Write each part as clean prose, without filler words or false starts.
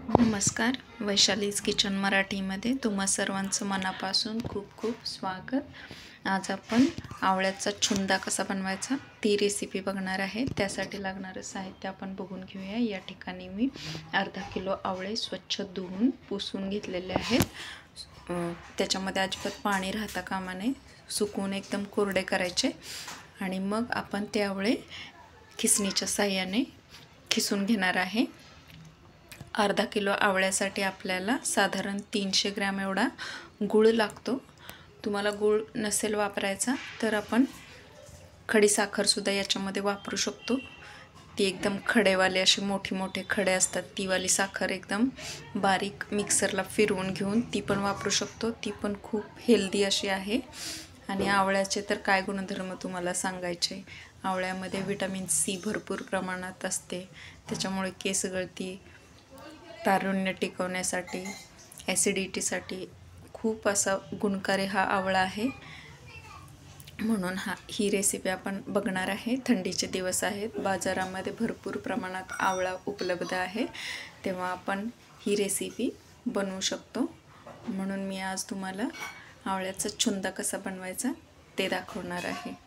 नमस्कार, वैशालीज किचन मराठीमध्ये तुम्हा सर्वांचं मनापासून खूप खूप स्वागत। आज आपण आवळ्याचा छुंदा कसा बनवायचा ती रेसिपी बघणार आहे। त्यासाठी लागणारं साहित्य आपण बघून घेऊया। या ठिकाणी मी अर्धा किलो आवळे स्वच्छ धुवून पुसून घेतलेले आहेत। त्याच्यामध्ये अजिबात पाणी राहता कामा नये, सुकवून एकदम कोरडे करायचे आणि मग आपण ते आवळे खिसणीच्या साहाय्याने खिसून घेणार आहे। अर्धा किलो आवळ्यासाठी आपल्याला साधारण 300 ग्रॅम एवढा गूळ लागतो। तुम्हाला गूळ नसेल वापरायचा तर आपण खडीसाखरसुद्धा याच्यामध्ये वापरू शकतो। ती एकदम खडेवाले असे मोठे मोठे खडे असतात, ती वाली साखर एकदम बारीक मिक्सरला फिरवून घेऊन ती पण वापरू शकतो। ती पण खूप हेल्दी अशी आहे। आणि आवळ्याचे तर काय गुणधर्म तुम्हाला सांगायचे। आवळ्यामध्ये व्हिटॅमिन सी भरपूर प्रमाणात असते, त्याच्यामुळे केस गळती, तारुण्य टिकवण्यासाठी, ॲसिडिटीसाठी खूप असा गुणकारी हा आवळा आहे। म्हणून ही रेसिपी आपण बघणार आहे। थंडीचे दिवस आहेत, बाजारामध्ये भरपूर प्रमाणात आवळा उपलब्ध आहे, तेव्हा आपण ही रेसिपी बनवू शकतो। म्हणून मी आज तुम्हाला आवळ्याचा छुंदा कसा बनवायचा ते दाखवणार आहे।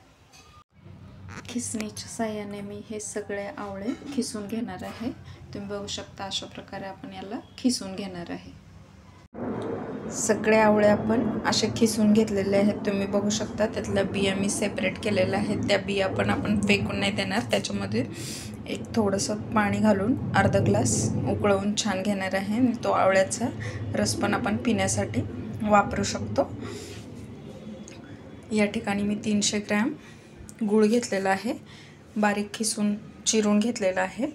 खिसणीच्या साहाय्याने मी हे सगळे आवळे खिसून घेणार आहे। तुम्ही बघू शकता अशा प्रकारे आपण याला खिसून घेणार आहे। सगळे आवळे आपण असे खिसून घेतलेले आहेत, तुम्ही बघू शकता। त्यातल्या बिया मी सेपरेट केलेल्या आहेत, त्या बिया पण आपण फेकून नाही देणार। त्याच्यामध्ये एक थोडंसं पाणी घालून अर्धा ग्लास उकळवून छान घेणार आहे आणि तो आवळ्याचा रस पण आपण पिण्यासाठी वापरू शकतो। या ठिकाणी मी 300 ग्रॅम गूळ घेतलेला आहे, बारीक खिसून चिरून घेतलेला आहे।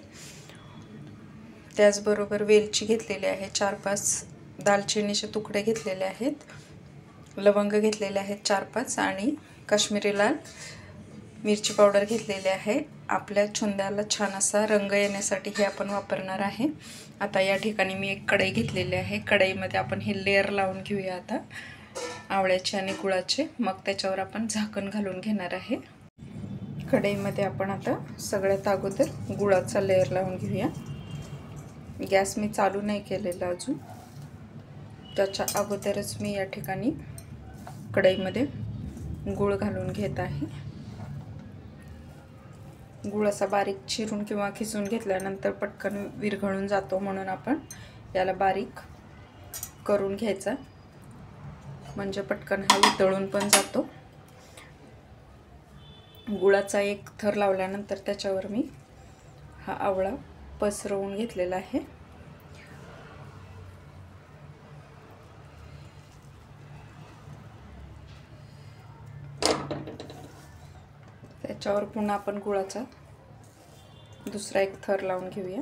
त्याचबरोबर वेलची घेतलेली आहे, 4-5 दालचिनीचे तुकडे घेतलेले आहेत, लवंग घेतलेले आहेत 4-5 आणि काश्मीरी लाल मिरची पावडर घेतलेली आहे। आपल्या छुंद्याला छान असा रंग येण्यासाठी हे आपण वापरणार आहे। आता या ठिकाणी मी एक कढई घेतलेली आहे, कढईमध्ये आपण हे लेयर लावून घेऊया आता आवळ्याचे आणि गुळाचे, मग त्याच्यावर आपण झाकण घालून घेणार आहे। कढईमध्ये आपण आता सगळ्यात अगोदर गुळाचा लेयर लावून घेऊया। गॅस मी चालू नाही केलेला अजून, त्याच्या अगोदरच मी या ठिकाणी कढईमध्ये गूळ घालून घेत आहे। गूळ असा बारीक चिरून किंवा खिसून घेतल्यानंतर पटकन विरघळून जातो, म्हणून आपण याला बारीक करून घ्यायचा, म्हणजे पटकन हा वितळून पण जातो। गुळाचा एक थर लावल्यानंतर त्याच्यावर मी हा आवळा पसरवून घेतलेला आहे। त्याच्यावर पुन्हा आपण गुळाचा दुसरा एक थर लावून घेऊया।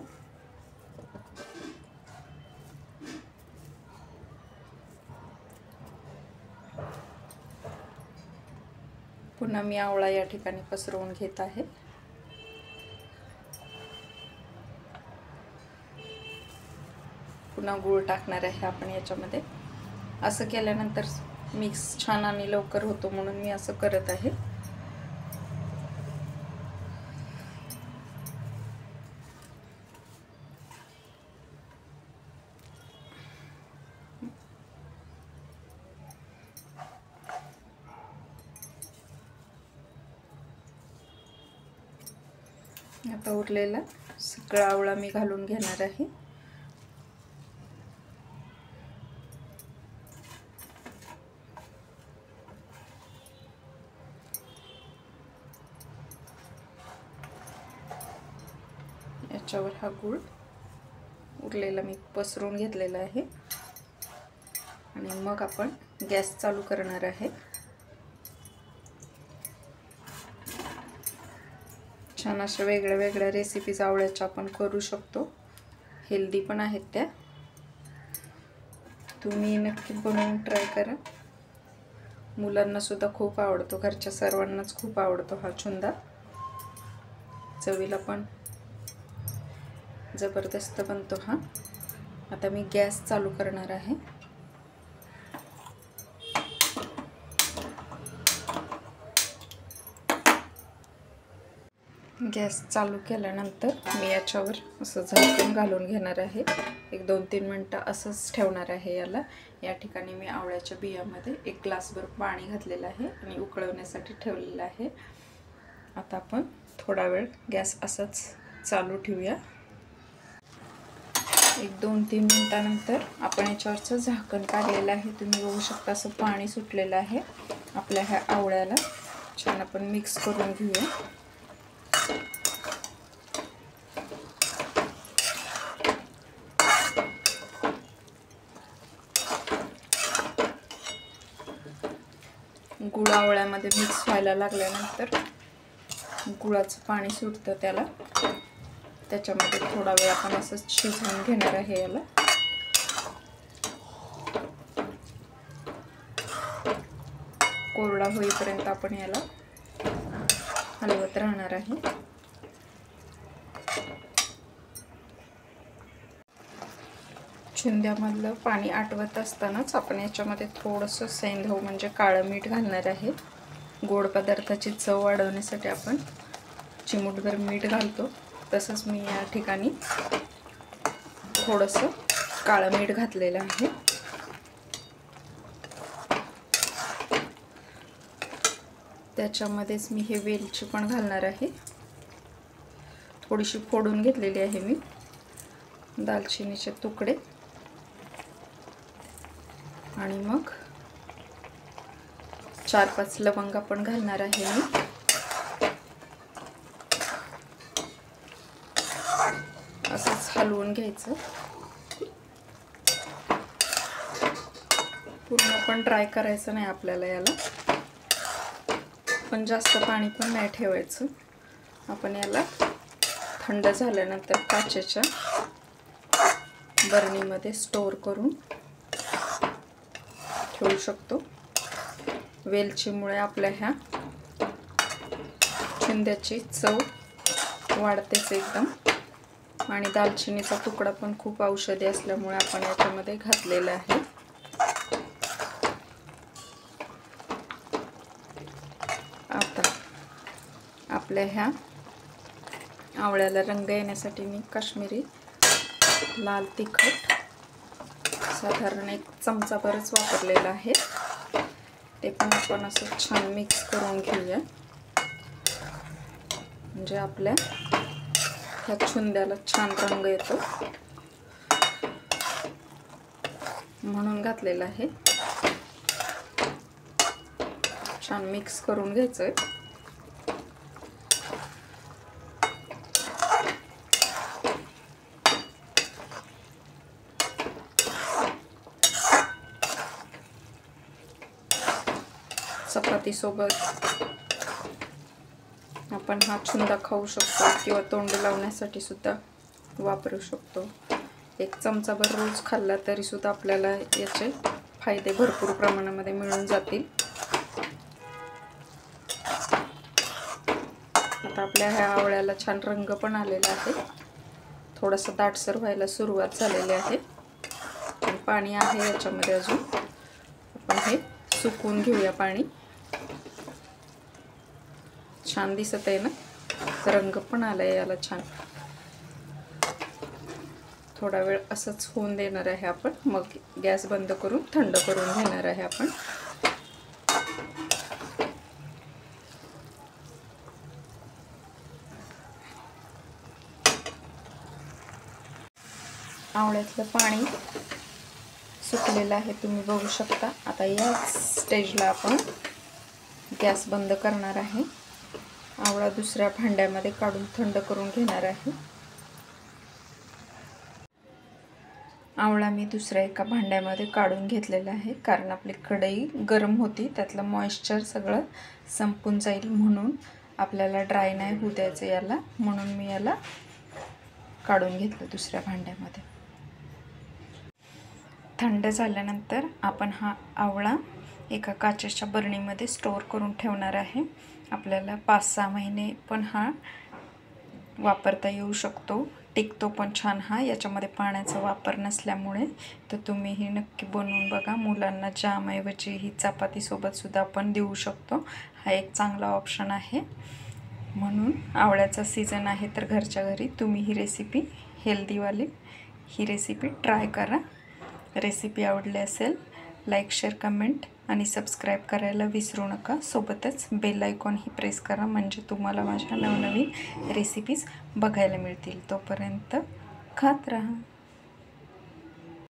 पुन्हा मी आवळा या ठिकाणी पसरवून घेत आहे। पुन्हा गूळ टाकणार आहे आपण याच्यामध्ये। असं केल्यानंतर मिक्स छान आणि लवकर होतो, म्हणून मी असं करत आहे। आता उरलेला सगळा आवळा मी घालून घेणार आहे। याच्यावर हा गूळ उरलेला मी पसरवून घेतलेला आहे आणि मग आपण गॅस चालू करणार आहे। छान अशा वेगळ्या वेगळ्या रेसिपीज आवळ्याच्या आपण करू शकतो, हेल्दी पण आहेत त्या। तुम्ही नक्की बनवून ट्राय करा, मुलांना सुद्धा खूप आवडतो, घरच्या सर्वांनाच खूप आवडतो हा छुंदा। चवीला पण जबरदस्त बनतो हा। आता मी गॅस चालू करणार आहे। गॅस चालू केल्यानंतर मी याच्यावर असं झाकण घालून घेणार आहे. एक 2-3 मिनटं असंच ठेवणार आहे याला. या ठिकाणी मी आवळ्याच्या बियामध्ये 1 ग्लासभर पाणी घातलेलं आहे आणि उकळवण्यासाठी ठेवलेलं आहे. आता आपण थोडा वेळ गॅस असंच चालू ठेवूया. एक 2-3 मिनटानंतर आपण याच्यावरचं झाकण काढलेलं आहे. तुम्ही बघू शकता असं पाणी सुटलेलं आहे. आपल्या ह्या आवळ्याला छान आपण मिक्स करून घेऊया. गुळ आवळ्यामध्ये मिक्स व्हायला लागल्यानंतर गुळाचं पाणी सुटतं त्याला. त्याच्यामध्ये थोडा वेळ आपण असंच शिजवून घेणार आहे याला. कोरडा होईपर्यंत आपण याला हलवत राहणार आहे. छुंद्यामधलं पाणी आटवत असतानाच आपण याच्यामध्ये थोडंसं सैंधव म्हणजे काळं मीठ घालणार आहे. गोड पदार्थाची चव वाढवण्यासाठी आपण चिमूटभर मीठ घालतो. तसंच मी या ठिकाणी थोडंसं काळं मीठ घातलेलं आहे. त्याच्यामध्येच मी हे वेलची पण घालणार आहे. थोडीशी फोडून घेतलेली आहे मी. दालचिनीचे तुकडे आणि मग 4-5 लवंगा पण घालणार आहे मी. असंच हलवून घ्यायचं. पूर्ण पण ड्राय करायचं नाही आपल्याला याला, पण जास्त पाणी पण नाही ठेवायचं. आपण याला थंड झाल्यानंतर काचेच्या बरणीमध्ये स्टोअर करून ठेवू शकतो. वेलचीमुळे आपल्या ह्या छुंद्याची चव वाढतेच एकदम. आणि दालचिनीचा तुकडा पण खूप औषधी असल्यामुळे आपण याच्यामध्ये घातलेला आहे. आता आपल्या ह्या आवळ्याला रंग येण्यासाठी मी काश्मीरी लाल तिखट साधारण 1 चमचाभरच वापरलेला आहे. ते पण आपण असं छान मिक्स करून घेऊया. म्हणजे आपल्या ह्या छुंद्याला छान रंग येतो म्हणून घातलेलं आहे. छान मिक्स करून घ्यायचंय. चपाती सोबत आपण हा छुंदा खाऊ शकतो किंवा तोंड लावण्यासाठी सुद्धा वापरू शकतो. 1 चमचाभर रोज खाल्ला तरी सुद्धा आपल्याला याचे फायदे भरपूर प्रमाणामध्ये मिळून जातील. आता आपल्या ह्या आवळ्याला छान रंग पण आलेला आहे. थोडंसं दाटसर व्हायला सुरुवात झालेली आहे. पण पाणी आहे याच्यामध्ये अजून. आपण हे सुकवून घेऊया पाणी. छान दिसत आहे ना, रंग पण आलाय याला छान. थोडा वेळ असंच होऊन देणार आहे आपण. मग गॅस बंद करून थंड करून घेणार आहे आपण. आवळ्यातलं पाणी सुकलेलं आहे, तुम्ही बघू शकता. आता या स्टेजला आपण गॅस बंद करणार आहे. आवळा दुसऱ्या भांड्यामध्ये काढून थंड करून घेणार आहे. आवळा मी दुसऱ्या एका भांड्यामध्ये काढून घेतलेला आहे, कारण आपली कढई गरम होती, त्यातलं मॉइश्चर सगळं संपून जाईल म्हणून. आपल्याला ड्राय नाही होऊ द्यायचं याला, म्हणून मी याला काढून घेतलं दुसऱ्या भांड्यामध्ये. थंड झाल्यानंतर आपण हा आवळा एका काचेच्या बरणीमध्ये स्टोअर करून ठेवणार आहे. आपल्याला 5-6 महिने पण हा वापरता येऊ शकतो. टिकतो पण छान हा. याच्यामध्ये पाण्याचा वापर नसल्यामुळे. तर तुम्ही ही नक्की बनवून बघा. मुलांना जामऐवजी ही चपातीसोबत सुद्धा आपण देऊ शकतो. हा एक चांगला ऑप्शन आहे. म्हणून आवळ्याचा सीझन आहे तर घरच्या घरी तुम्ही ही रेसिपी हेल्दीवाली ही रेसिपी ट्राय करा. रेसिपी आवडली असेल लाईक, शेअर, कमेंट आणि सबस्क्राईब करायला विसरू नका. सोबतच बेल आयकॉनही प्रेस करा म्हणजे तुम्हाला माझ्या नवनवीन रेसिपीज बघायला मिळतील. तोपर्यंत खात राहा.